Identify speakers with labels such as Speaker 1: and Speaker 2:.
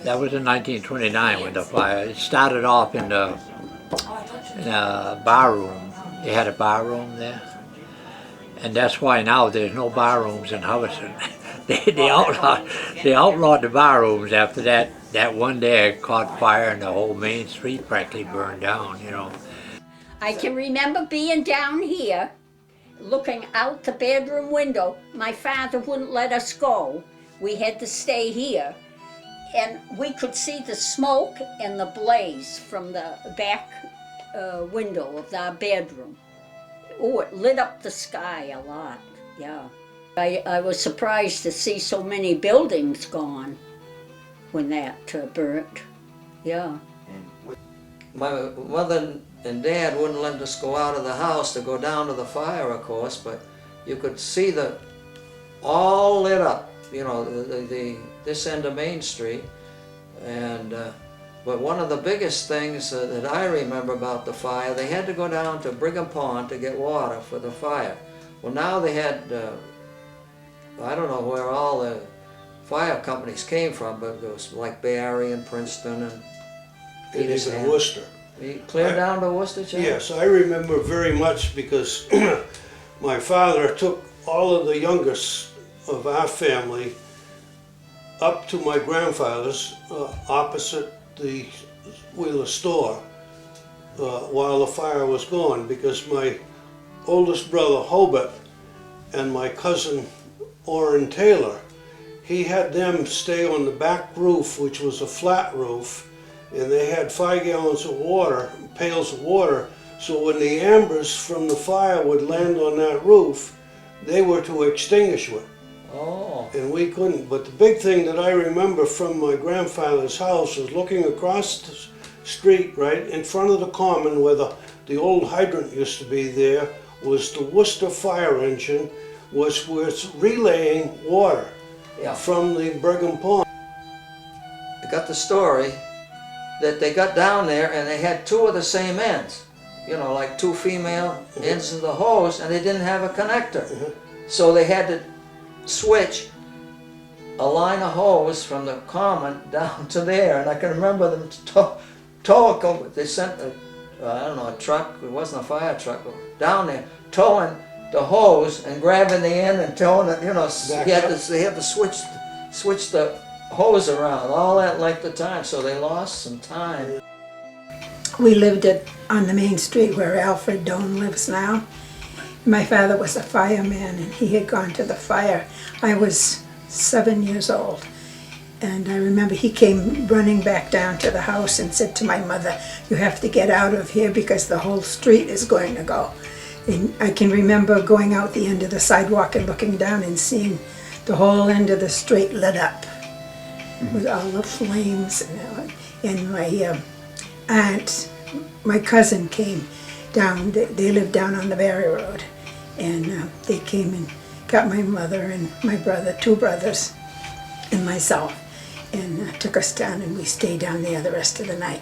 Speaker 1: That was in 1929 when the fire. It started off in the bar room. They had a bar room there. And that's why now there's no bar rooms in Hubbardston. They outlawed the bar rooms after that one day it caught fire and the whole main street practically burned down, you know.
Speaker 2: I can remember being down here, looking out the bedroom window. My father wouldn't let us go. We had to stay here. And we could see the smoke and the blaze from the back window of our bedroom. Oh, it lit up the sky a lot, yeah. I was surprised to see so many buildings gone when that burnt, yeah.
Speaker 3: My mother and dad wouldn't let us go out of the house to go down to the fire, of course, but you could see all lit up, you know, this end of Main Street. And but one of the biggest things that I remember about the fire, they had to go down to Brigham Pond to get water for the fire. Well, now they had, I don't know where all the fire companies came from, but it was like Barry and Princeton and
Speaker 4: It is in Worcester.
Speaker 3: Clear down to Worcester, John?
Speaker 4: Yes, I remember very much because my father took all of the youngest of our family up to my grandfather's opposite the Wheeler store while the fire was going, because my oldest brother Hobart and my cousin Orrin Taylor, he had them stay on the back roof, which was a flat roof, and they had 5 gallons of water, pails of water, so when the embers from the fire would land on that roof, they were to extinguish it.
Speaker 3: Oh.
Speaker 4: And we couldn't. But the big thing that I remember from my grandfather's house was looking across the street, right in front of the common where the old hydrant used to be there, was the Worcester fire engine, was relaying water from the Brigham Pond.
Speaker 3: I got the story that they got down there and they had 2 of the same ends, you know, like 2 female ends of the hose, and they didn't have a connector. So they had to switch a line of hose from the common down to there, and I can remember them they sent I don't know, a truck, it wasn't a fire truck, down there, towing the hose and grabbing the end and towing it, you know, they had to switch the hose around all that length of time, so they lost some time.
Speaker 5: We lived on the main street where Alfred Doan lives now. My father was a fireman and he had gone to the fire. I was 7 years old, and I remember he came running back down to the house and said to my mother, "You have to get out of here because the whole street is going to go." And I can remember going out the end of the sidewalk and looking down and seeing the whole end of the street lit up with all the flames. And my aunt, my cousin came down, they lived down on the Barry Road, and they came and got my mother and my brother, 2 brothers, and myself, and took us down, and we stayed down there the rest of the night.